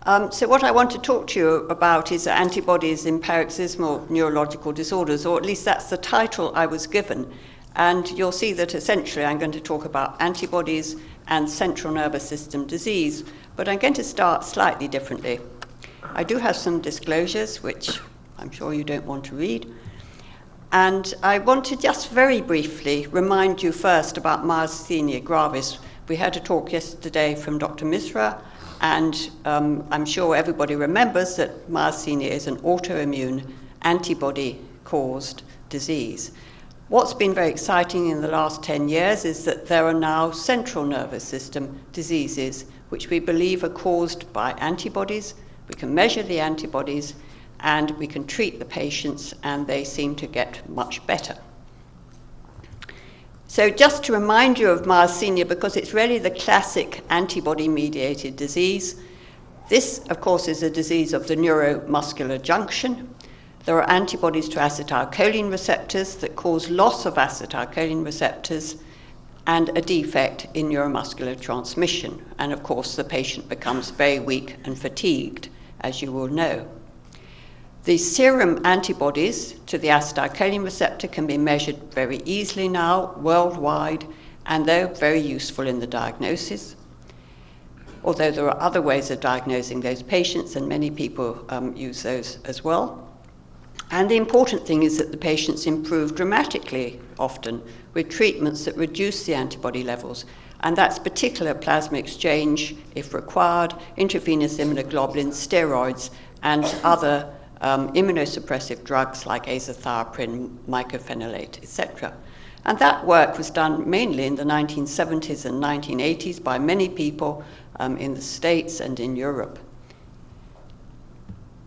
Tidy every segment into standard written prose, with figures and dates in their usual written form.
So what I want to talk to you about is antibodies in paroxysmal neurological disorders, or at least that's the title I was given. And you'll see that essentially I'm going to talk about antibodies and central nervous system disease, but I'm going to start slightly differently. I do have some disclosures, which I'm sure you don't want to read. And I want to just very briefly remind you first about myasthenia gravis. We had a talk yesterday from Dr. Misra, and I'm sure everybody remembers that myasthenia is an autoimmune antibody-caused disease. What's been very exciting in the last 10 years is that there are now central nervous system diseases which we believe are caused by antibodies. We can measure the antibodies and we can treat the patients, and they seem to get much better. So just to remind you of myasthenia, because it's really the classic antibody-mediated disease, this, of course, is a disease of the neuromuscular junction. There are antibodies to acetylcholine receptors that cause loss of acetylcholine receptors and a defect in neuromuscular transmission. And of course, the patient becomes very weak and fatigued, as you will know. The serum antibodies to the acetylcholine receptor can be measured very easily now, worldwide, and they're very useful in the diagnosis. Although there are other ways of diagnosing those patients, and many people use those as well. And the important thing is that the patients improve dramatically, often, with treatments that reduce the antibody levels. And that's particular plasma exchange, if required, intravenous immunoglobulins, steroids, and other immunosuppressive drugs like azathioprine, mycophenolate, etc. And that work was done mainly in the 1970s and 1980s by many people in the States and in Europe.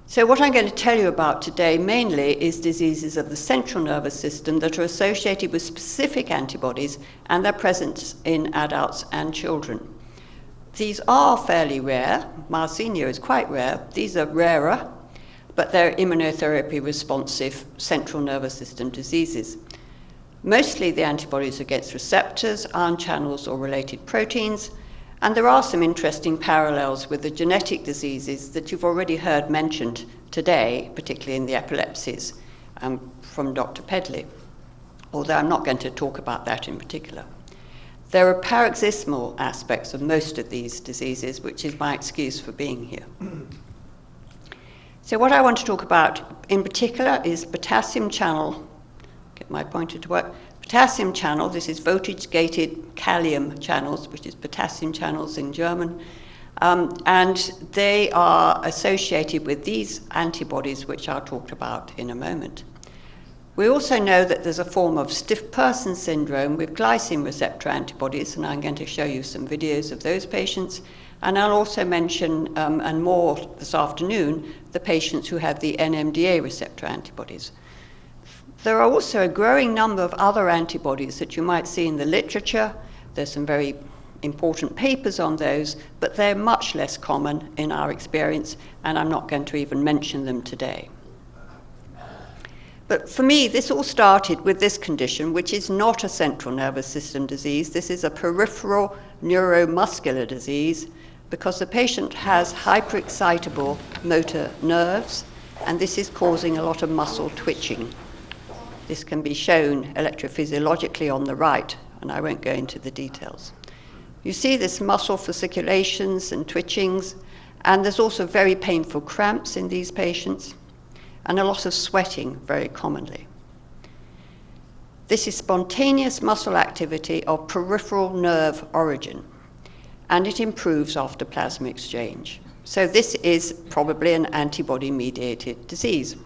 So what I'm going to tell you about today mainly is diseases of the central nervous system that are associated with specific antibodies, and they're present in adults and children. These are fairly rare. Myasthenia is quite rare. These are rarer, but they're immunotherapy responsive central nervous system diseases. Mostly the antibodies against receptors, ion channels, or related proteins, and there are some interesting parallels with the genetic diseases that you've already heard mentioned today, particularly in the epilepsies, from Dr. Pedley, although I'm not going to talk about that in particular. There are paroxysmal aspects of most of these diseases, which is my excuse for being here. So what I want to talk about in particular is potassium channel, get my pointer to work, potassium channel, this is voltage-gated Kalium channels, which is potassium channels in German, and they are associated with these antibodies, which I'll talk about in a moment. We also know that there's a form of stiff person syndrome with glycine receptor antibodies, and I'm going to show you some videos of those patients. And I'll also mention, and more this afternoon, the patients who have the NMDA receptor antibodies. There are also a growing number of other antibodies that you might see in the literature. There's some very important papers on those, but they're much less common in our experience, and I'm not going to even mention them today. But for me, this all started with this condition, which is not a central nervous system disease. This is a peripheral neuromuscular disease, because the patient has hyperexcitable motor nerves, and this is causing a lot of muscle twitching. This can be shown electrophysiologically on the right, and I won't go into the details. You see this muscle fasciculations and twitchings, and there's also very painful cramps in these patients, and a lot of sweating very commonly. This is spontaneous muscle activity of peripheral nerve origin, and it improves after plasma exchange. So this is probably an antibody-mediated disease.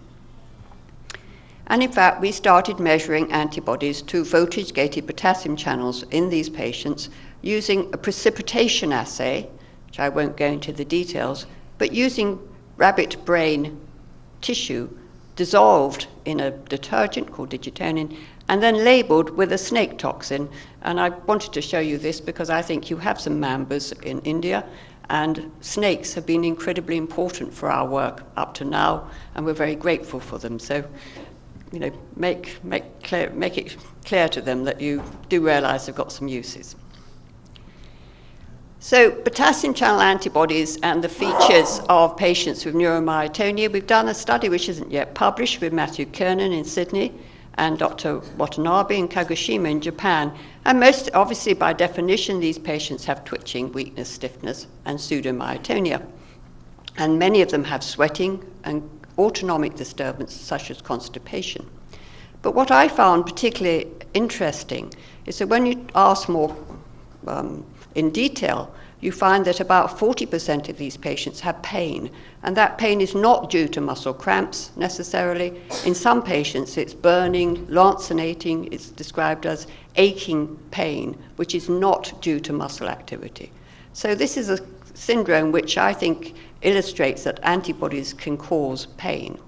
And in fact, we started measuring antibodies to voltage-gated potassium channels in these patients using a precipitation assay, which I won't go into the details, but using rabbit brain tissue dissolved in a detergent called digitonin, and then labeled with a snake toxin. And I wanted to show you this because I think you have some mambas in India, and snakes have been incredibly important for our work up to now, and we're very grateful for them. So, you know, make it clear to them that you do realize they've got some uses. So potassium channel antibodies and the features of patients with neuromyotonia. We've done a study which isn't yet published with Matthew Kernan in Sydney and Dr. Watanabe in Kagoshima in Japan. And most, obviously, by definition, these patients have twitching, weakness, stiffness, and pseudomyotonia. And many of them have sweating and autonomic disturbance, such as constipation. But what I found particularly interesting is that when you ask more in detail, you find that about 40% of these patients have pain, and that pain is not due to muscle cramps necessarily. In some patients, it's burning, lancinating, it's described as aching pain, which is not due to muscle activity. So this is a syndrome which I think illustrates that antibodies can cause pain.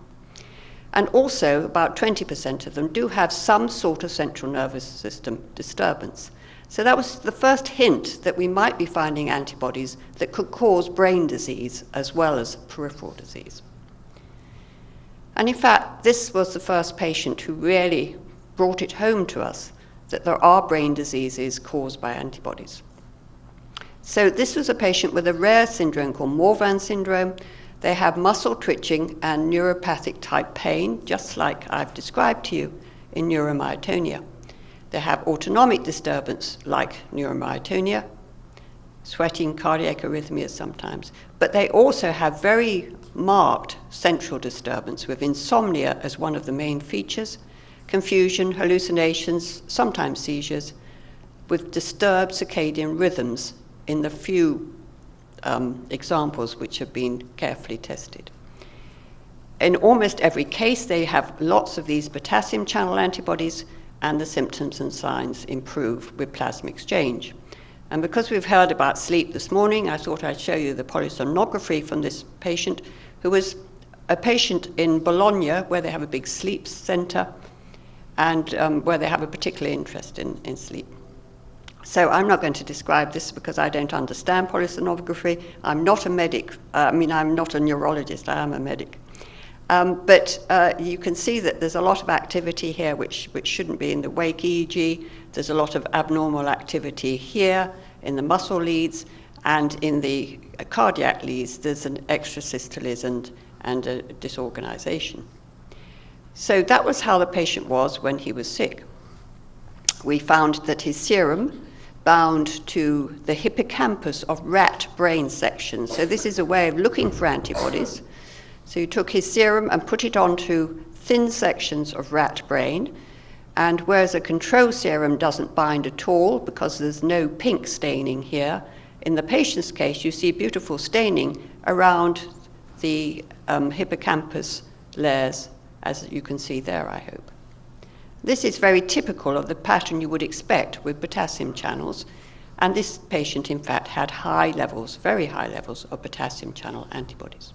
And also, about 20% of them do have some sort of central nervous system disturbance. So that was the first hint that we might be finding antibodies that could cause brain disease as well as peripheral disease. And in fact, this was the first patient who really brought it home to us that there are brain diseases caused by antibodies. So this was a patient with a rare syndrome called Morvan syndrome. They have muscle twitching and neuropathic type pain, just like I've described to you in neuromyotonia. They have autonomic disturbance like neuromyotonia, sweating, cardiac arrhythmias sometimes, but they also have very marked central disturbance with insomnia as one of the main features, confusion, hallucinations, sometimes seizures, with disturbed circadian rhythms in the few examples which have been carefully tested. In almost every case, they have lots of these potassium channel antibodies, and the symptoms and signs improve with plasma exchange. And because we've heard about sleep this morning, I thought I'd show you the polysomnography from this patient, who was a patient in Bologna, where they have a big sleep center, and where they have a particular interest in sleep. So I'm not going to describe this because I don't understand polysomnography. I'm not a medic. I'm not a neurologist. I am a medic. But you can see that there's a lot of activity here which shouldn't be in the wake EEG. There's a lot of abnormal activity here in the muscle leads, and in the cardiac leads there's an extrasystoles and a disorganization. So that was how the patient was when he was sick. We found that his serum bound to the hippocampus of rat brain sections. So this is a way of looking for antibodies. So you took his serum and put it onto thin sections of rat brain, and whereas a control serum doesn't bind at all because there's no pink staining here, in the patient's case you see beautiful staining around the hippocampus layers, as you can see there, I hope. This is very typical of the pattern you would expect with potassium channels, and this patient in fact had high levels, very high levels of potassium channel antibodies.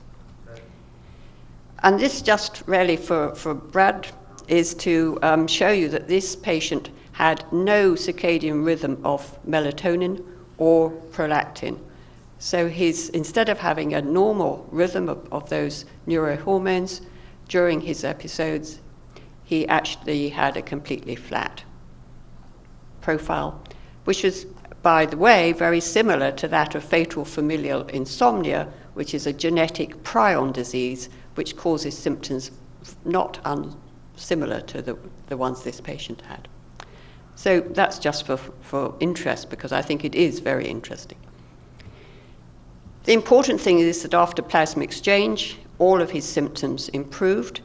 And this just really for Brad is to show you that this patient had no circadian rhythm of melatonin or prolactin. So instead of having a normal rhythm of those neurohormones during his episodes, he actually had a completely flat profile, which was, by the way, very similar to that of fatal familial insomnia, which is a genetic prion disease which causes symptoms not similar to the ones this patient had. So that's just for interest, because I think it is very interesting. The important thing is that after plasma exchange, all of his symptoms improved.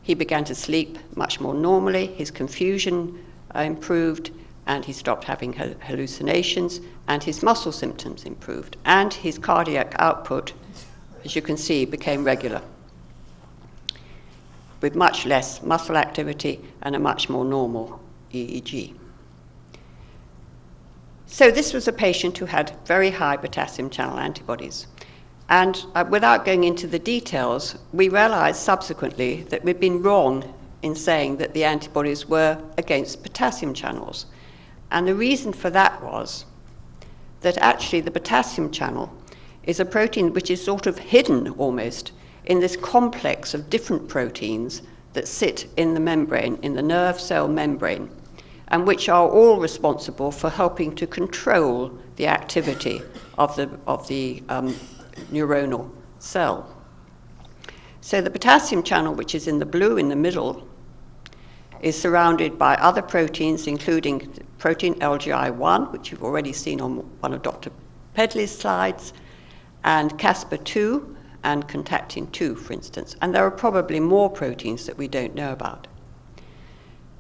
He began to sleep much more normally, his confusion improved, and he stopped having hallucinations, and his muscle symptoms improved, and his cardiac output, as you can see, became regular, with much less muscle activity and a much more normal EEG. So this was a patient who had very high potassium channel antibodies. And without going into the details, we realized subsequently that we'd been wrong in saying that the antibodies were against potassium channels. And the reason for that was that actually the potassium channel is a protein which is sort of hidden almost in this complex of different proteins that sit in the membrane, in the nerve cell membrane. and which are all responsible for helping to control the activity of the neuronal cell. So the potassium channel, which is in the blue in the middle, is surrounded by other proteins, including protein LGI1, which you've already seen on one of Dr. Pedley's slides, and Caspar-2 and contactin-2, for instance. And there are probably more proteins that we don't know about.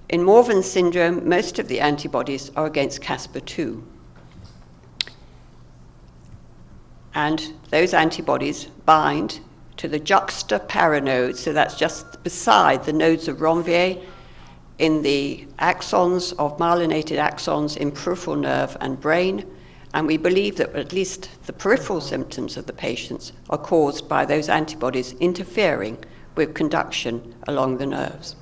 In Morvan syndrome, most of the antibodies are against Caspar-2. And those antibodies bind to the juxtaparanodes, so that's just beside the nodes of Ranvier, in the axons of myelinated axons in peripheral nerve and brain, and we believe that at least the peripheral symptoms of the patients are caused by those antibodies interfering with conduction along the nerves.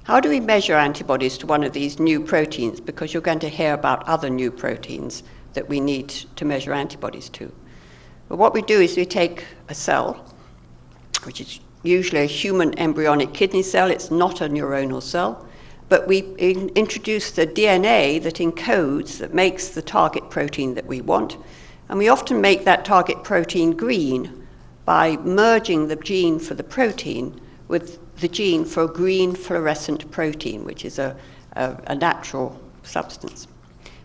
How do we measure antibodies to one of these new proteins? Because you're going to hear about other new proteins that we need to measure antibodies to. But what we do is we take a cell, which is usually a human embryonic kidney cell. It's not a neuronal cell, but we introduce the DNA that encodes, that makes the target protein that we want, and we often make that target protein green by merging the gene for the protein with the gene for a green fluorescent protein, which is a natural substance.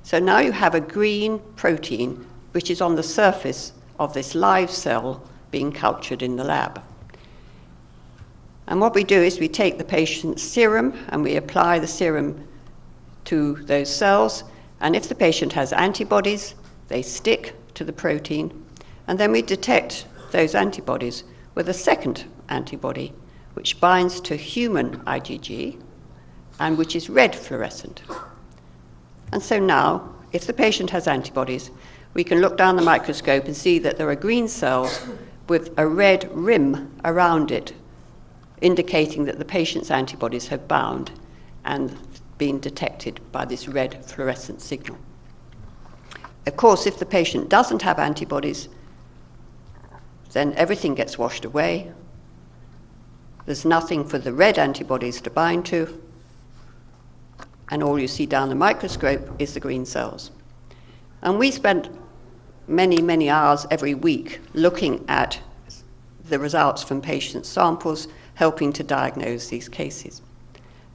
So now you have a green protein which is on the surface of this live cell being cultured in the lab. And what we do is we take the patient's serum and we apply the serum to those cells, and if the patient has antibodies, they stick to the protein, and then we detect those antibodies with a second antibody which binds to human IgG and which is red fluorescent. And so now, if the patient has antibodies, we can look down the microscope and see that there are green cells with a red rim around it, indicating that the patient's antibodies have bound and been detected by this red fluorescent signal. Of course, if the patient doesn't have antibodies, then everything gets washed away. There's nothing for the red antibodies to bind to, and all you see down the microscope is the green cells. And we spend many, many hours every week looking at the results from patient samples, helping to diagnose these cases.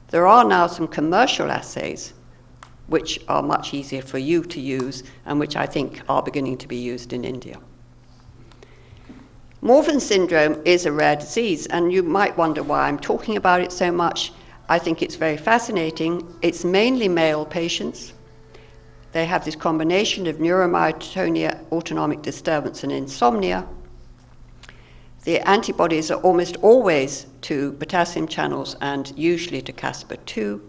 There are now some commercial assays which are much easier for you to use and which I think are beginning to be used in India. Morvan syndrome is a rare disease, and you might wonder why I'm talking about it so much. I think it's very fascinating. It's mainly male patients. They have this combination of neuromyotonia, autonomic disturbance, and insomnia. The antibodies are almost always to potassium channels and usually to Caspar-2.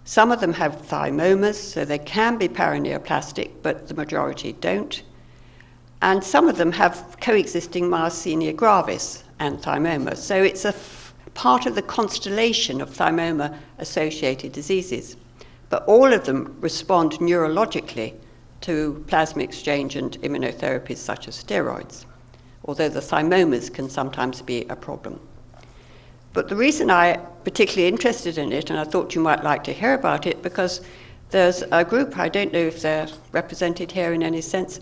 Some of them have thymomas, so they can be paraneoplastic, but the majority don't. And some of them have coexisting myasthenia gravis and thymomas. So it's a part of the constellation of thymoma-associated diseases. But all of them respond neurologically to plasma exchange and immunotherapies such as steroids, although the thymomas can sometimes be a problem. But the reason I'm particularly interested in it, and I thought you might like to hear about it, because there's a group, I don't know if they're represented here in any sense,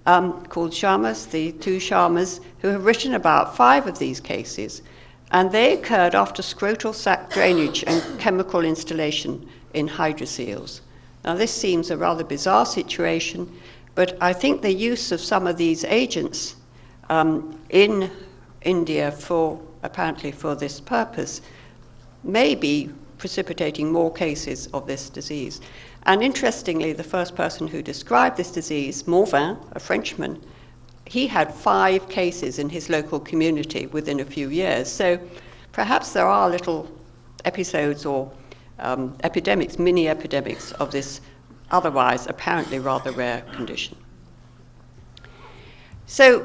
called Sharmas, the two Sharmas, who have written about 5 of these cases, and they occurred after scrotal sac drainage and chemical installation in hydroceles. Now this seems a rather bizarre situation, but I think the use of some of these agents in India apparently for this purpose may be precipitating more cases of this disease. And interestingly, the first person who described this disease, Morvan, a Frenchman, he had 5 cases in his local community within a few years. So perhaps there are little episodes or epidemics, mini epidemics of this otherwise apparently rather rare condition. So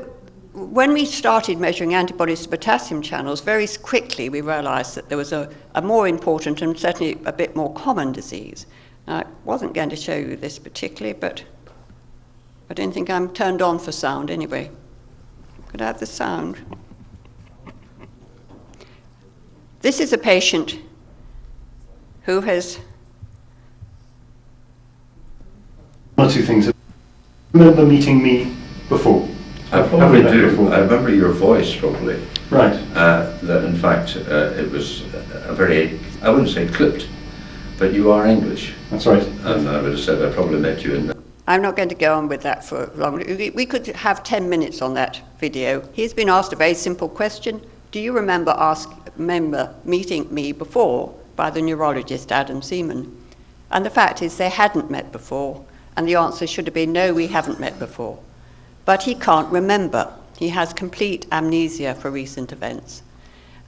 when we started measuring antibodies to potassium channels, very quickly we realized that there was a more important and certainly a bit more common disease. Now, I wasn't going to show you this particularly, but I don't think I'm turned on for sound anyway. Could I have the sound? This is a patient who has... One or two things. I remember meeting me before. I probably do. Before. I remember your voice probably. Right. That in fact it was a very, I wouldn't say clipped, but you are English. That's right. And I would have said I probably met you in... I'm not going to go on with that for long. We could have 10 minutes on that video. He's been asked a very simple question. Do you remember meeting me before by the neurologist Adam Seaman? And the fact is they hadn't met before, and the answer should have been no, we haven't met before. But he can't remember. He has complete amnesia for recent events.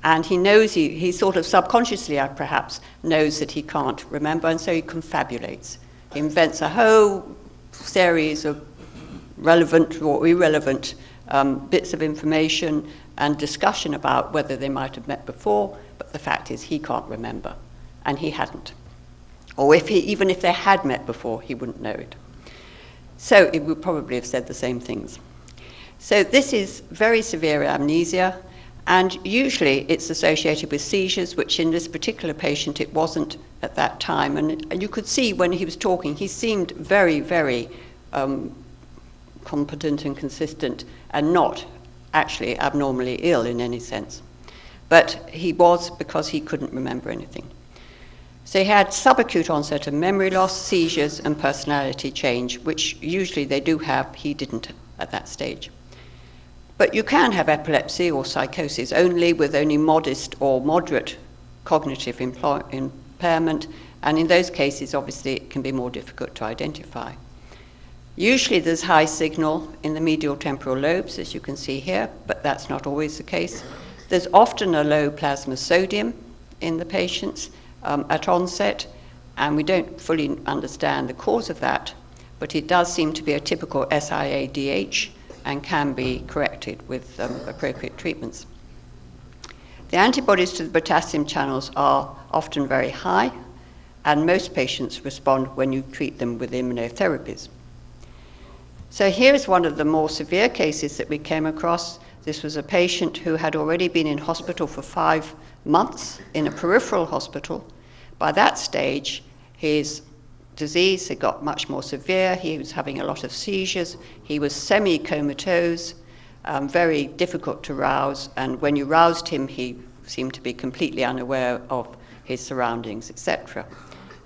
And he knows, he sort of subconsciously perhaps knows that he can't remember, and so he confabulates. He invents a whole series of relevant or irrelevant bits of information and discussion about whether they might have met before, but the fact is he can't remember, and he hadn't. Or even if they had met before, he wouldn't know it. So it would probably have said the same things. So this is very severe amnesia, and usually it's associated with seizures, which in this particular patient it wasn't at that time. And you could see when he was talking, he seemed very, very competent and consistent and not actually abnormally ill in any sense. But he was, because he couldn't remember anything. So he had subacute onset of memory loss, seizures, and personality change, which usually they do have. He didn't at that stage. But you can have epilepsy or psychosis only with only modest or moderate cognitive impairment, and in those cases, obviously, it can be more difficult to identify. Usually there's high signal in the medial temporal lobes, as you can see here, but that's not always the case. There's often a low plasma sodium in the patients at onset, and we don't fully understand the cause of that, but it does seem to be a typical SIADH and can be corrected with appropriate treatments. The antibodies to the potassium channels are often very high, and most patients respond when you treat them with immunotherapies. So here's one of the more severe cases that we came across. This was a patient who had already been in hospital for 5 months in a peripheral hospital. By that stage, his disease had got much more severe. He was having a lot of seizures. He was semi-comatose, very difficult to rouse, and when you roused him, he seemed to be completely unaware of his surroundings, etc.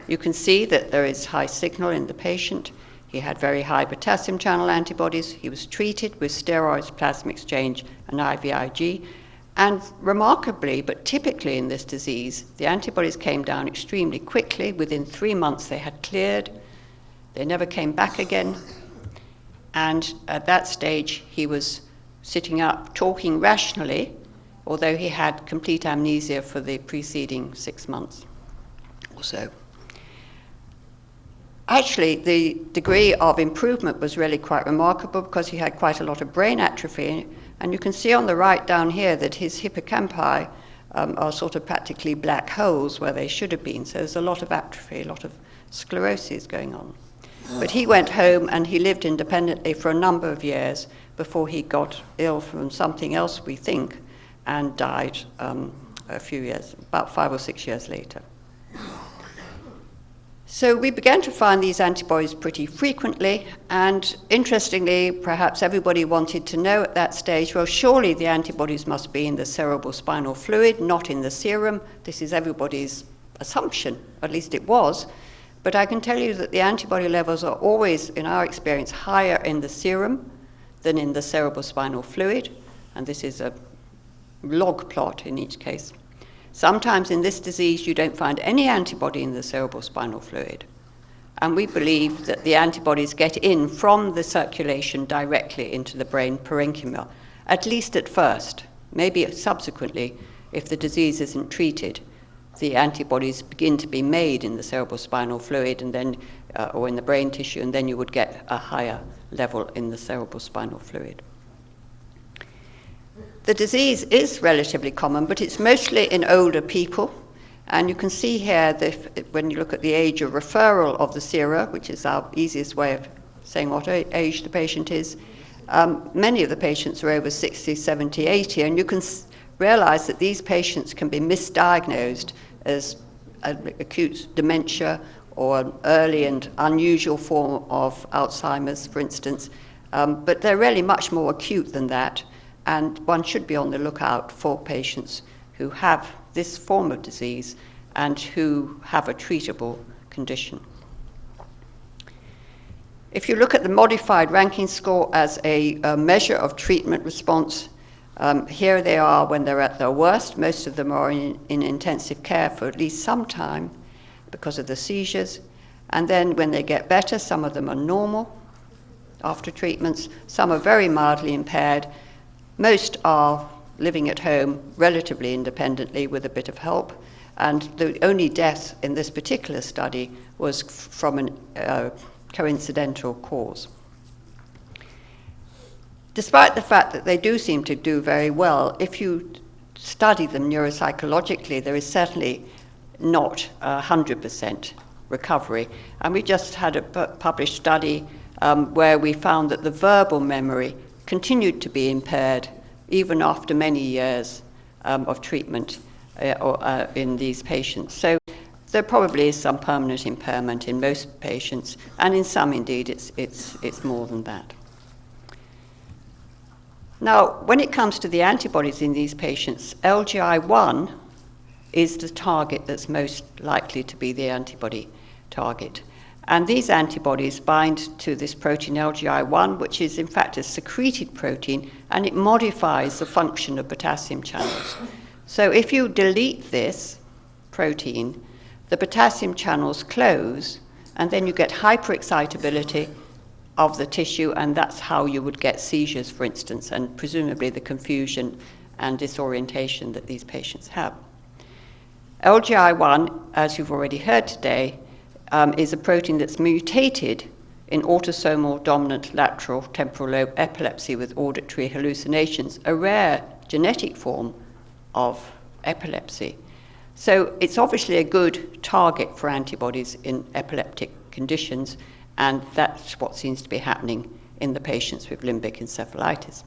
You can see that there is high signal in the patient. He had very high potassium channel antibodies. He was treated with steroids, plasma exchange, and IVIG. And remarkably, but typically in this disease, the antibodies came down extremely quickly. Within 3 months, they had cleared. They never came back again. And at that stage, he was sitting up, talking rationally, although he had complete amnesia for the preceding 6 months or so. Actually, the degree of improvement was really quite remarkable because he had quite a lot of brain atrophy. And you can see on the right down here that his hippocampi are sort of practically black holes where they should have been. So there's a lot of atrophy, a lot of sclerosis going on. But he went home and he lived independently for a number of years before he got ill from something else, we think, and died a few years, about 5 or 6 years later. So we began to find these antibodies pretty frequently, and interestingly, perhaps everybody wanted to know at that stage, well, surely the antibodies must be in the cerebral spinal fluid, not in the serum. This is everybody's assumption, at least it was. But I can tell you that the antibody levels are always, in our experience, higher in the serum than in the cerebral spinal fluid, and this is a log plot in each case. Sometimes in this disease you don't find any antibody in the cerebral spinal fluid, and we believe that the antibodies get in from the circulation directly into the brain parenchyma, at least at first. Maybe subsequently, if the disease isn't treated, the antibodies begin to be made in the cerebral spinal fluid and then, or in the brain tissue, and then you would get a higher level in the cerebral spinal fluid. The disease is relatively common, but it's mostly in older people. And you can see here that when you look at the age of referral of the sera, which is our easiest way of saying what age the patient is, many of the patients are over 60, 70, 80, and you can realize that these patients can be misdiagnosed as acute dementia or an early and unusual form of Alzheimer's, for instance. But they're really much more acute than that, and one should be on the lookout for patients who have this form of disease and who have a treatable condition. If you look at the modified ranking score as a measure of treatment response, here they are when they're at their worst. Most of them are in intensive care for at least some time because of the seizures. And then when they get better, some of them are normal after treatments. Some are very mildly impaired. Most are living at home relatively independently with a bit of help. And the only death in this particular study was from a coincidental cause. Despite the fact that they do seem to do very well, if you study them neuropsychologically, there is certainly not 100% recovery. And we just had a published study where we found that the verbal memory continued to be impaired even after many years of treatment in these patients. So there probably is some permanent impairment in most patients, and in some indeed it's more than that. Now, when it comes to the antibodies in these patients, LGI1 is the target that's most likely to be the antibody target. And these antibodies bind to this protein LGI1, which is in fact a secreted protein, and it modifies the function of potassium channels. So if you delete this protein, the potassium channels close, and then you get hyperexcitability of the tissue, and that's how you would get seizures, for instance, and presumably the confusion and disorientation that these patients have. LGI1, as you've already heard today, is a protein that's mutated in autosomal dominant lateral temporal lobe epilepsy with auditory hallucinations, a rare genetic form of epilepsy. So it's obviously a good target for antibodies in epileptic conditions, and that's what seems to be happening in the patients with limbic encephalitis.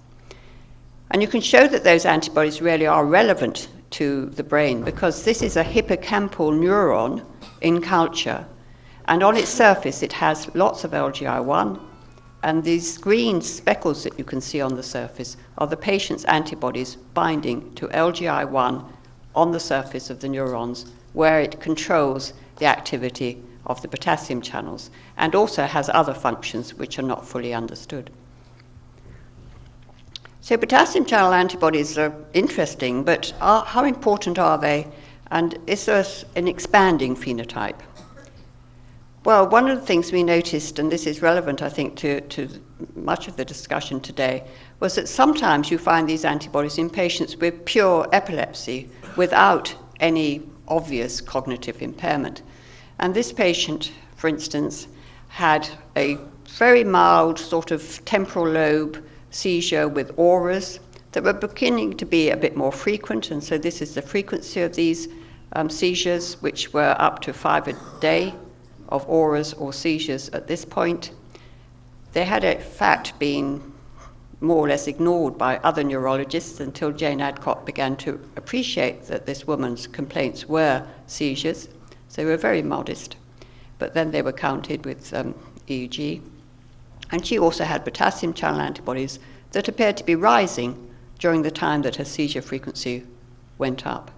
And you can show that those antibodies really are relevant to the brain because this is a hippocampal neuron in culture, and on its surface it has lots of LGI1, and these green speckles that you can see on the surface are the patient's antibodies binding to LGI1 on the surface of the neurons, where it controls the activity of the potassium channels and also has other functions which are not fully understood. So potassium channel antibodies are interesting, but how important are they, and is there an expanding phenotype? Well, one of the things we noticed, and this is relevant I think to much of the discussion today, was that sometimes you find these antibodies in patients with pure epilepsy without any obvious cognitive impairment. And this patient, for instance, had a very mild sort of temporal lobe seizure with auras that were beginning to be a bit more frequent, and so this is the frequency of these seizures, which were up to 5 a day of auras or seizures at this point. They had in fact been more or less ignored by other neurologists until Jane Adcock began to appreciate that this woman's complaints were seizures. So they were very modest, but then they were counted with EEG. And she also had potassium channel antibodies that appeared to be rising during the time that her seizure frequency went up.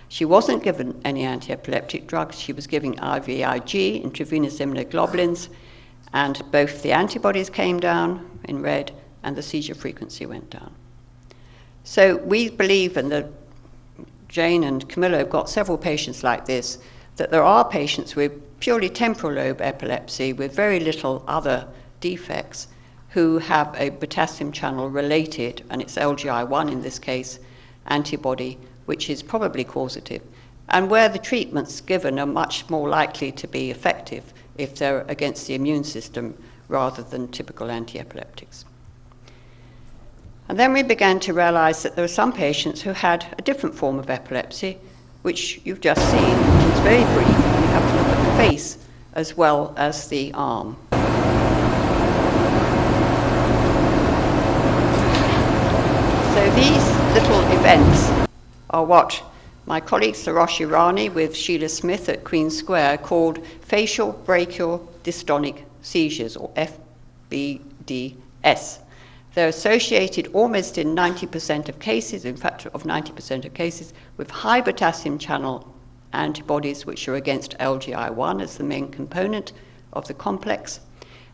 She wasn't given any anti-epileptic drugs. She was giving IVIG, intravenous immunoglobulins, and both the antibodies came down in red and the seizure frequency went down. So we believe, and that Jane and Camilla have got several patients like this, that there are patients with purely temporal lobe epilepsy with very little other defects who have a potassium channel related, and it's LGI1 in this case, antibody, which is probably causative, and where the treatments given are much more likely to be effective if they're against the immune system rather than typical anti-epileptics. And then we began to realize that there were some patients who had a different form of epilepsy, which you've just seen, which is very brief. You have to look at the face as well as the arm. So these little events are what my colleague Sarosh Irani with Sheila Smith at Queen Square called Faciobrachial dystonic seizures, or FBDS. They're associated almost in 90% of cases, in fact of 90% of cases, with high potassium channel antibodies, which are against LGI1 as the main component of the complex.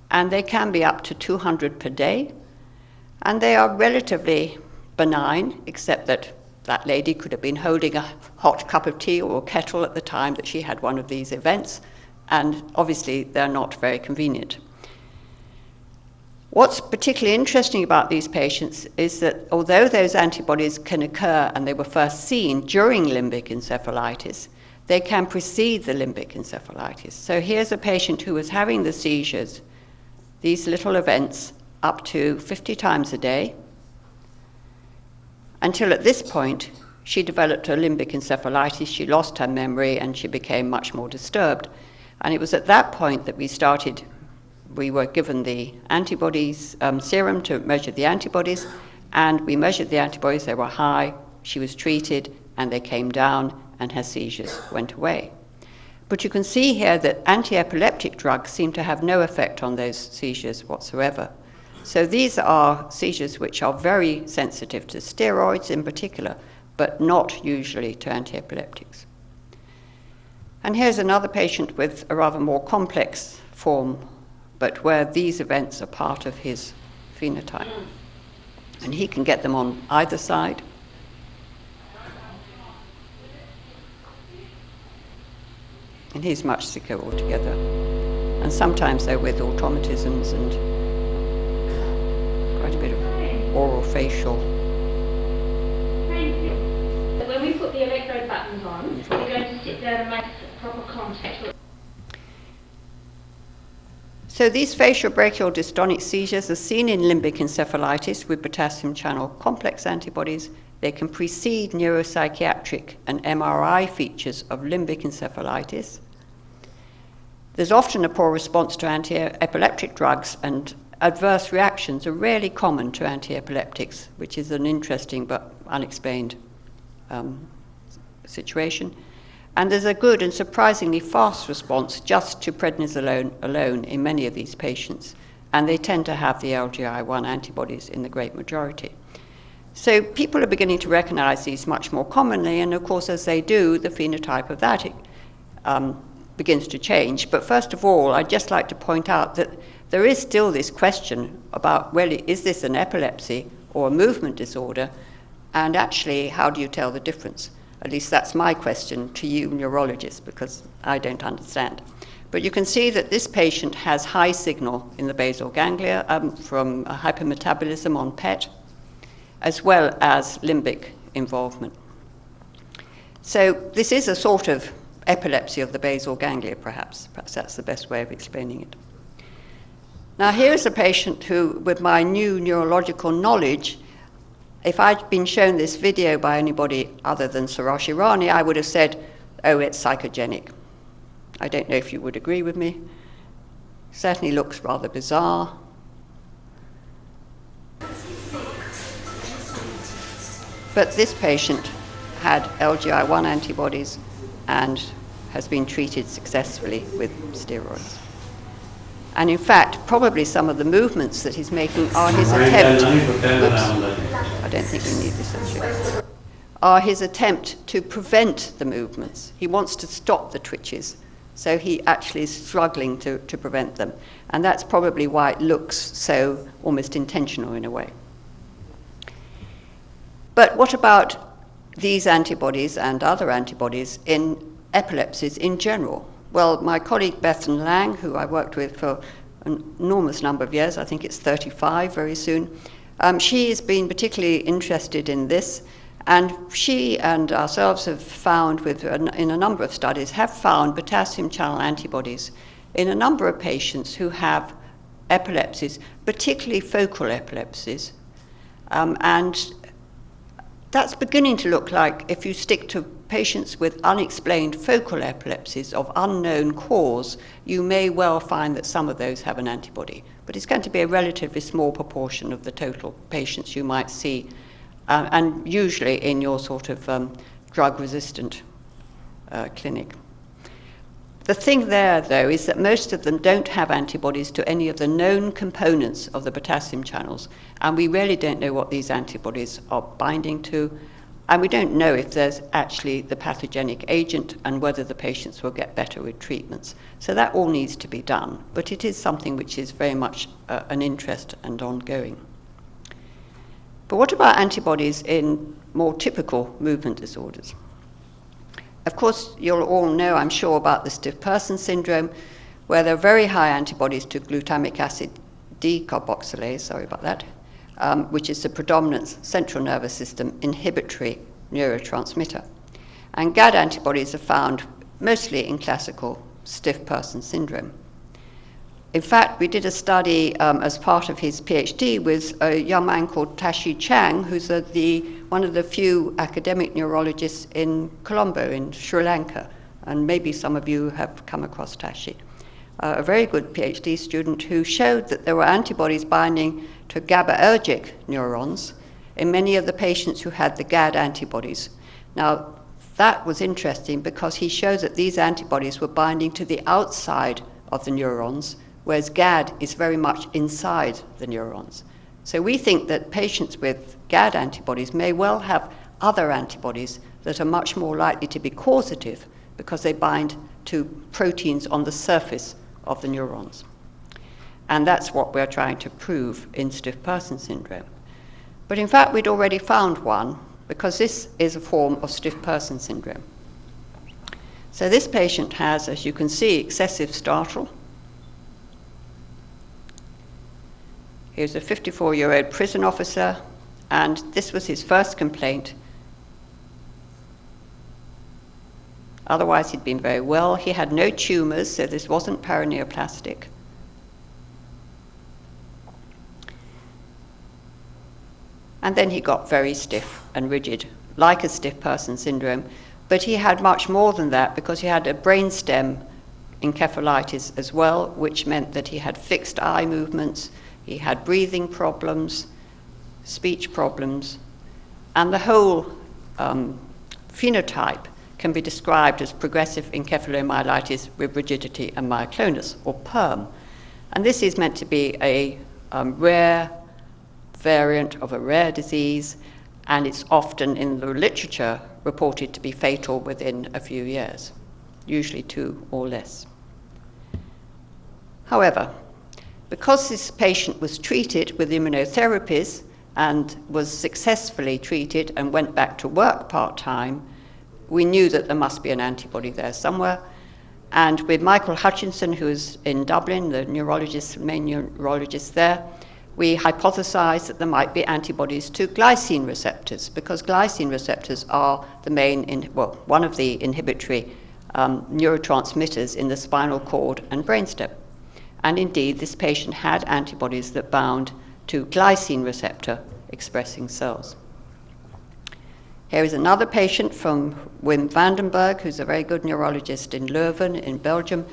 And they can be up to 200 per day. And they are relatively benign, except that that lady could have been holding a hot cup of tea or a kettle at the time that she had one of these events. And obviously, they're not very convenient. What's particularly interesting about these patients is that although those antibodies can occur and they were first seen during limbic encephalitis, they can precede the limbic encephalitis. So here's a patient who was having the seizures, these little events, up to 50 times a day, until at this point she developed a limbic encephalitis, she lost her memory, and she became much more disturbed. And it was at that point that we were given the antibodies serum to measure the antibodies, and we measured the antibodies, they were high, she was treated, and they came down, and her seizures went away. But you can see here that anti-epileptic drugs seem to have no effect on those seizures whatsoever. So these are seizures which are very sensitive to steroids in particular, but not usually to anti-epileptics. And here's another patient with a rather more complex form, but where these events are part of his phenotype. And he can get them on either side. And he's much sicker altogether. And sometimes they're with automatisms and quite a bit of oral facial. Thank you. When we put the electrode buttons on, we're going to sit down and make proper contact. So these faciobrachial dystonic seizures are seen in limbic encephalitis with potassium channel complex antibodies. They can precede neuropsychiatric and MRI features of limbic encephalitis. There's often a poor response to anti-epileptic drugs, and adverse reactions are rarely common to anti-epileptics, which is an interesting but unexplained situation. And there's a good and surprisingly fast response just to prednisolone alone in many of these patients, and they tend to have the LGI1 antibodies in the great majority. So people are beginning to recognize these much more commonly, and of course as they do, the phenotype of that begins to change. But first of all, I'd just like to point out that there is still this question about, well, is this an epilepsy or a movement disorder? And actually, how do you tell the difference? At least that's my question to you neurologists, because I don't understand. But you can see that this patient has high signal in the basal ganglia from hypermetabolism on PET, as well as limbic involvement. So this is a sort of epilepsy of the basal ganglia, perhaps. Perhaps that's the best way of explaining it. Now here's a patient who, with my new neurological knowledge, if I'd been shown this video by anybody other than Sarosh Irani, I would have said, oh, it's psychogenic. I don't know if you would agree with me. Certainly looks rather bizarre. But this patient had LGI1 antibodies and has been treated successfully with steroids. And in fact, probably some of the movements that he's making are his attempt, I don't think we need this actually, are his attempt to prevent the movements. He wants to stop the twitches, so he actually is struggling to prevent them. And that's probably why it looks so almost intentional in a way. But what about these antibodies and other antibodies in epilepsies in general? Well, my colleague Bethan Lang, who I worked with for an enormous number of years, I think it's 35 very soon, she has been particularly interested in this, and she and ourselves have found, in a number of studies, have found potassium channel antibodies in a number of patients who have epilepsies, particularly focal epilepsies. And that's beginning to look like, if you stick to patients with unexplained focal epilepsies of unknown cause, you may well find that some of those have an antibody. But it's going to be a relatively small proportion of the total patients you might see, and usually in your sort of drug-resistant clinic. The thing there, though, is that most of them don't have antibodies to any of the known components of the potassium channels, and we really don't know what these antibodies are binding to, and we don't know if there's actually the pathogenic agent and whether the patients will get better with treatments. So that all needs to be done, but it is something which is very much an interest and ongoing. But what about antibodies in more typical movement disorders? Of course, you'll all know, I'm sure, about the stiff person syndrome, where there are very high antibodies to glutamic acid decarboxylase, sorry about that, which is the predominant central nervous system inhibitory neurotransmitter. And GAD antibodies are found mostly in classical stiff person syndrome. In fact, we did a study as part of his PhD with a young man called Tashi Chang, who's one of the few academic neurologists in Colombo in Sri Lanka, and maybe some of you have come across Tashi. A very good PhD student who showed that there were antibodies binding to GABAergic neurons in many of the patients who had the GAD antibodies. Now, that was interesting because he showed that these antibodies were binding to the outside of the neurons, whereas GAD is very much inside the neurons. So we think that patients with GAD antibodies may well have other antibodies that are much more likely to be causative because they bind to proteins on the surface of the neurons. And that's what we're trying to prove in stiff person syndrome. But in fact, we'd already found one because this is a form of stiff person syndrome. So this patient has, as you can see, excessive startle. He was a 54-year-old prison officer, and this was his first complaint. Otherwise, he'd been very well. He had no tumors, so this wasn't paraneoplastic. And then he got very stiff and rigid, like a stiff person syndrome. But he had much more than that because he had a brainstem encephalitis as well, which meant that he had fixed eye movements, he had breathing problems, speech problems, and the whole phenotype can be described as progressive encephalomyelitis with rigidity and myoclonus, or PERM. And this is meant to be a rare variant of a rare disease, and it's often in the literature reported to be fatal within a few years, usually 2 or less. However, because this patient was treated with immunotherapies and was successfully treated and went back to work part-time, we knew that there must be an antibody there somewhere. And with Michael Hutchinson, who is in Dublin, the main neurologist there, we hypothesized that there might be antibodies to glycine receptors, because glycine receptors are the one of the inhibitory neurotransmitters in the spinal cord and brainstem. And indeed, this patient had antibodies that bound to glycine receptor expressing cells. Here is another patient from Wim Vandenberg, who's a very good neurologist in Leuven in Belgium.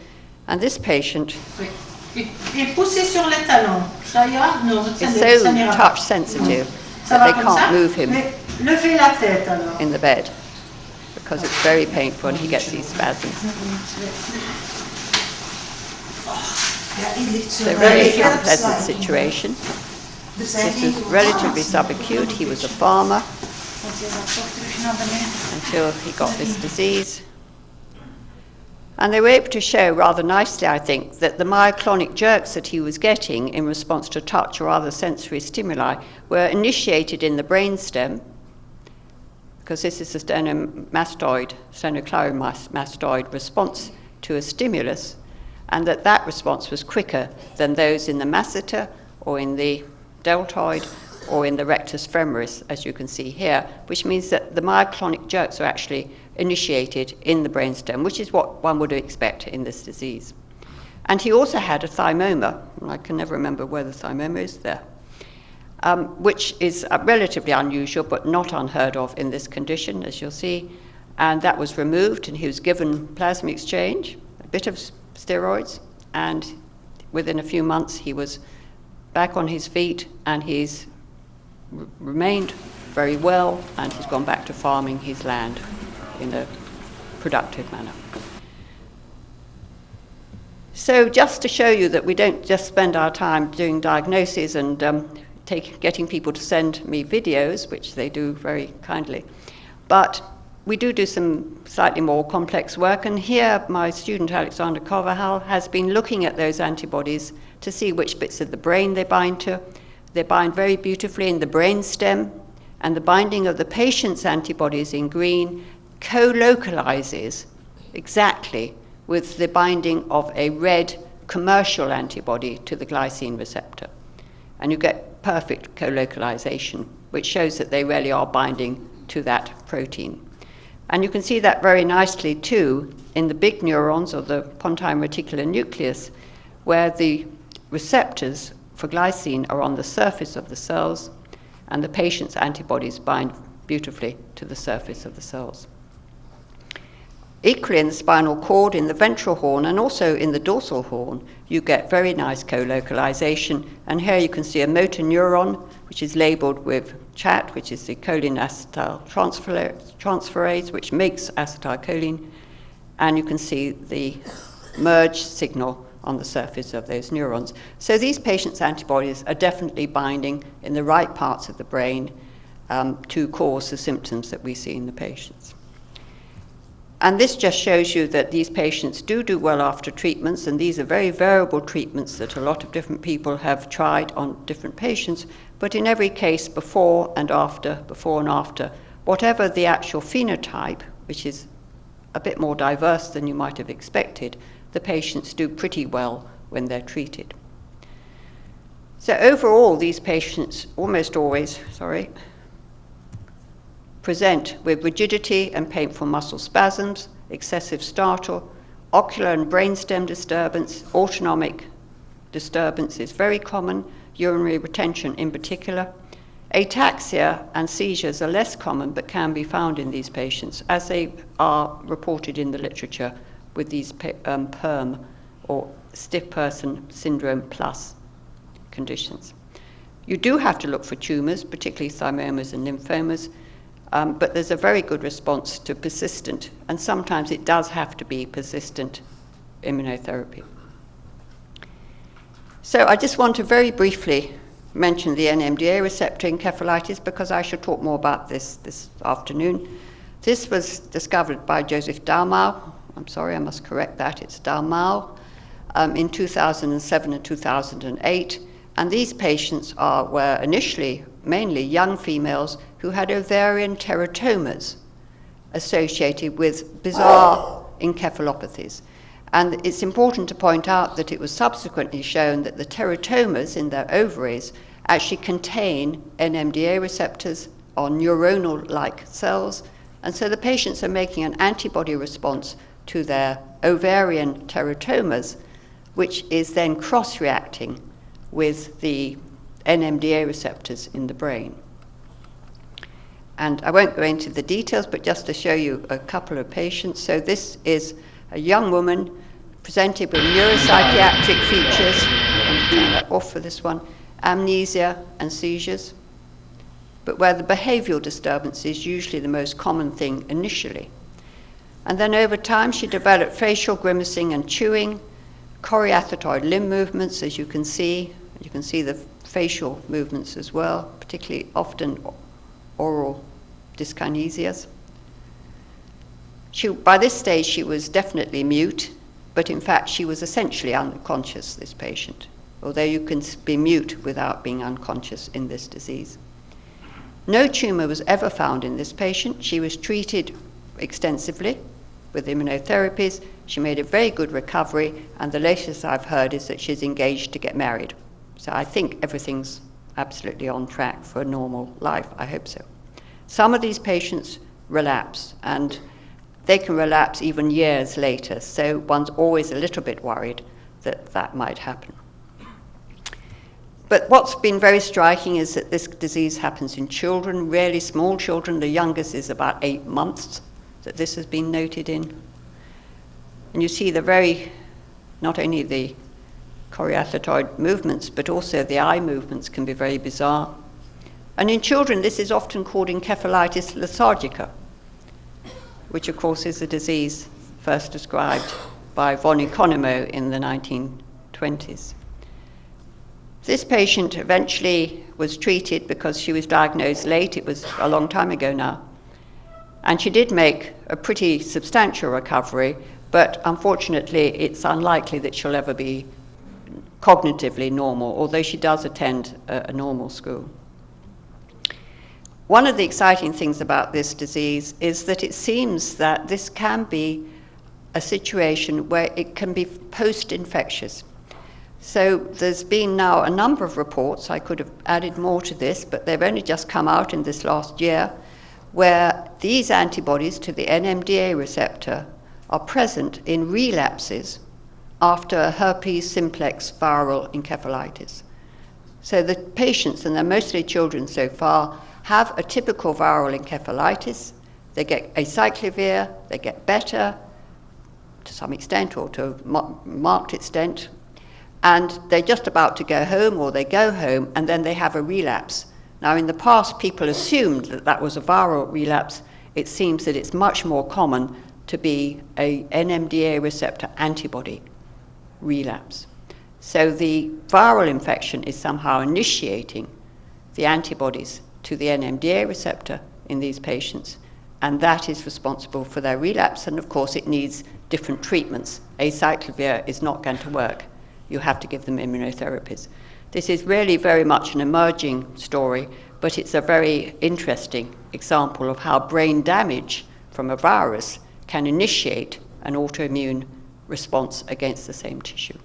And this patient is so touch sensitive that they can't move him in the bed because it's very painful and he gets these spasms. It's a very unpleasant situation. This is relatively subacute. He was a farmer until he got this disease. And they were able to show rather nicely, I think, that the myoclonic jerks that he was getting in response to touch or other sensory stimuli were initiated in the brainstem, because this is a sternocleidomastoid response to a stimulus, and that response was quicker than those in the masseter or in the deltoid or in the rectus femoris, as you can see here, which means that the myoclonic jerks are actually initiated in the brainstem, which is what one would expect in this disease. And he also had a thymoma, and I can never remember where the thymoma is there, which is relatively unusual but not unheard of in this condition, as you'll see. And that was removed, and he was given plasma exchange, a bit of steroids, and within a few months he was back on his feet, and he's remained very well, and he's gone back to farming his land. in a productive manner. So just to show you that we don't just spend our time doing diagnoses and getting people to send me videos, which they do very kindly, but we do some slightly more complex work, and here my student Alexander Carvajal has been looking at those antibodies to see which bits of the brain they bind to. They bind very beautifully in the brain stem, and the binding of the patient's antibodies in green co-localizes exactly with the binding of a red commercial antibody to the glycine receptor. And you get perfect co-localization, which shows that they really are binding to that protein. And you can see that very nicely too in the big neurons or the pontine reticular nucleus, where the receptors for glycine are on the surface of the cells, and the patient's antibodies bind beautifully to the surface of the cells. Equally in the spinal cord, in the ventral horn, and also in the dorsal horn, you get very nice co-localization. And here you can see a motor neuron, which is labeled with CHAT, which is the choline acetyl transferase, which makes acetylcholine. And you can see the merge signal on the surface of those neurons. So these patients' antibodies are definitely binding in the right parts of the brain to cause the symptoms that we see in the patients. And this just shows you that these patients do well after treatments, and these are very variable treatments that a lot of different people have tried on different patients, but in every case, before and after, whatever the actual phenotype, which is a bit more diverse than you might have expected, the patients do pretty well when they're treated. So overall, these patients almost always, present with rigidity and painful muscle spasms, excessive startle, ocular and brainstem disturbance, autonomic disturbance is very common, urinary retention in particular. Ataxia and seizures are less common but can be found in these patients, as they are reported in the literature with these PERM or stiff person syndrome plus conditions. You do have to look for tumors, particularly thymomas and lymphomas, but there's a very good response to persistent, and sometimes it does have to be persistent immunotherapy. So I just want to very briefly mention the NMDA receptor encephalitis, because I should talk more about this afternoon. This was discovered by Joseph Dalmau. I'm sorry, I must correct that. It's Dalmau in 2007 and 2008. And these patients were initially mainly young females who had ovarian teratomas associated with bizarre encephalopathies. And it's important to point out that it was subsequently shown that the teratomas in their ovaries actually contain NMDA receptors on neuronal-like cells. And so the patients are making an antibody response to their ovarian teratomas, which is then cross-reacting with the NMDA receptors in the brain. And I won't go into the details, but just to show you a couple of patients. So this is a young woman presented with neuropsychiatric features, and turn that off for this one, amnesia and seizures, but where the behavioral disturbance is usually the most common thing initially. And then over time she developed facial grimacing and chewing, chorioathetoid limb movements, as you can see. You can see the facial movements as well, particularly often oral dyskinesias. By this stage she was definitely mute, but in fact she was essentially unconscious, this patient, although you can be mute without being unconscious in this disease. No tumor was ever found in this patient. She was treated extensively with immunotherapies. She made a very good recovery, and the latest I've heard is that she's engaged to get married. So I think everything's absolutely on track for a normal life. I hope so. Some of these patients relapse, and they can relapse even years later, so one's always a little bit worried that that might happen. But what's been very striking is that this disease happens in children, really small children. The youngest is about 8 months that this has been noted in. And you see not only the chorioathetoid movements, but also the eye movements can be very bizarre. And in children, this is often called encephalitis lethargica. which of course is a disease first described by von Economo in the 1920s. This patient eventually was treated because she was diagnosed late. It was a long time ago now. And she did make a pretty substantial recovery, but unfortunately it's unlikely that she'll ever be cognitively normal, although she does attend a normal school. One of the exciting things about this disease is that it seems that this can be a situation where it can be post-infectious. So there's been now a number of reports, I could have added more to this, but they've only just come out in this last year, where these antibodies to the NMDA receptor are present in relapses after herpes simplex viral encephalitis. So the patients, and they're mostly children so far, have a typical viral encephalitis. They get acyclovir, they get better to some extent or to a marked extent, and they're just about to go home, or they go home, and then they have a relapse. Now, in the past, people assumed that that was a viral relapse. It seems that it's much more common to be a NMDA receptor antibody relapse. So the viral infection is somehow initiating the antibodies to the NMDA receptor in these patients, and that is responsible for their relapse, and of course it needs different treatments. Acyclovir is not going to work. You have to give them immunotherapies. This is really very much an emerging story, but it's a very interesting example of how brain damage from a virus can initiate an autoimmune response against the same tissue.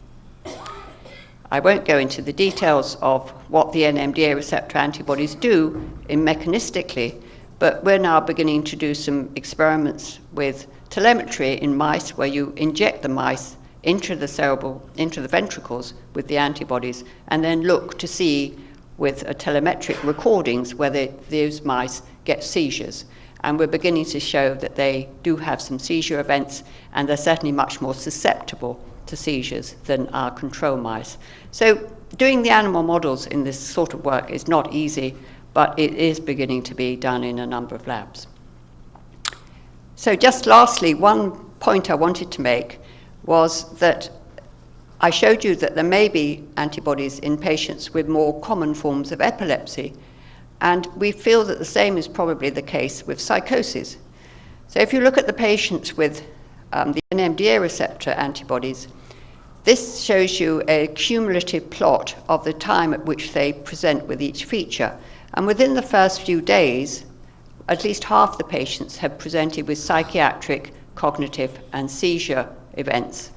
I won't go into the details of what the NMDA receptor antibodies do mechanistically, but we're now beginning to do some experiments with telemetry in mice, where you inject the mice into the ventricles with the antibodies, and then look to see with telemetric recordings whether those mice get seizures. And we're beginning to show that they do have some seizure events, and they're certainly much more susceptible to seizures than our control mice. So doing the animal models in this sort of work is not easy, but it is beginning to be done in a number of labs. So just lastly, one point I wanted to make was that I showed you that there may be antibodies in patients with more common forms of epilepsy, and we feel that the same is probably the case with psychosis. So if you look at the patients with the NMDA receptor antibodies, this shows you a cumulative plot of the time at which they present with each feature. And within the first few days, at least half the patients have presented with psychiatric, cognitive, and seizure events.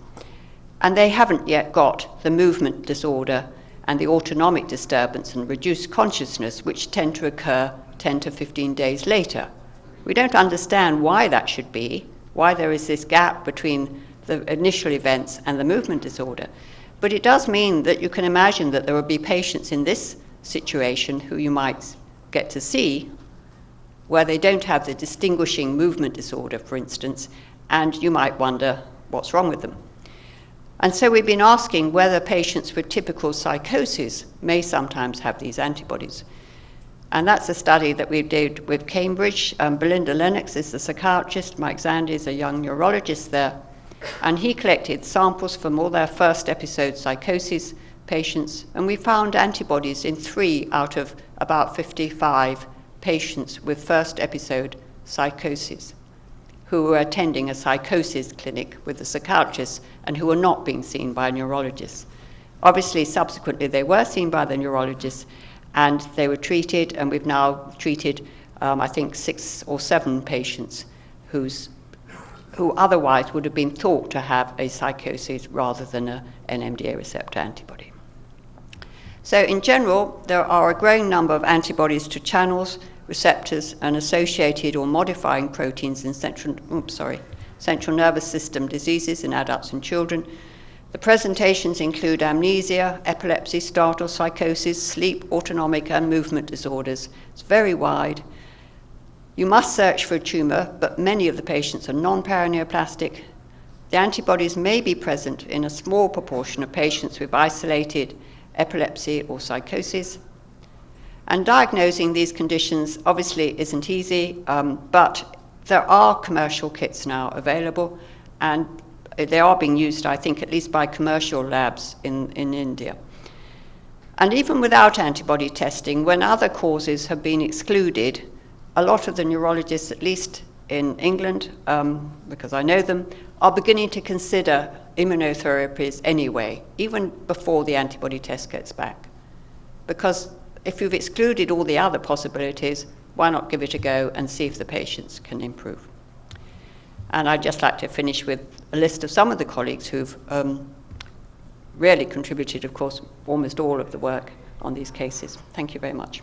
And they haven't yet got the movement disorder and the autonomic disturbance and reduced consciousness, which tend to occur 10 to 15 days later. We don't understand why that should be, why there is this gap between the initial events and the movement disorder. But it does mean that you can imagine that there will be patients in this situation who you might get to see where they don't have the distinguishing movement disorder, for instance, and you might wonder what's wrong with them. And so we've been asking whether patients with typical psychosis may sometimes have these antibodies. And that's a study that we did with Cambridge. Belinda Lennox is the psychiatrist, Mike Zandy is a young neurologist there, and he collected samples from all their first episode psychosis patients, and we found antibodies in 3 out of about 55 patients with first episode psychosis who were attending a psychosis clinic with a psychiatrist and who were not being seen by neurologists. Obviously, subsequently, they were seen by the neurologists and they were treated, and we've now treated, I think, 6 or 7 patients who otherwise would have been thought to have a psychosis rather than an NMDA receptor antibody. So in general, there are a growing number of antibodies to channels, receptors, and associated or modifying proteins in central nervous system diseases in adults and children. The presentations include amnesia, epilepsy, startle, psychosis, sleep, autonomic, and movement disorders. It's very wide. You must search for a tumor, but many of the patients are non-paraneoplastic. The antibodies may be present in a small proportion of patients with isolated epilepsy or psychosis. And diagnosing these conditions obviously isn't easy, but there are commercial kits now available, and they are being used, I think, at least by commercial labs in India. And even without antibody testing, when other causes have been excluded, a lot of the neurologists, at least in England, because I know them, are beginning to consider immunotherapies anyway, even before the antibody test gets back. Because if you've excluded all the other possibilities, why not give it a go and see if the patients can improve? And I'd just like to finish with a list of some of the colleagues who've really contributed, of course, almost all of the work on these cases. Thank you very much.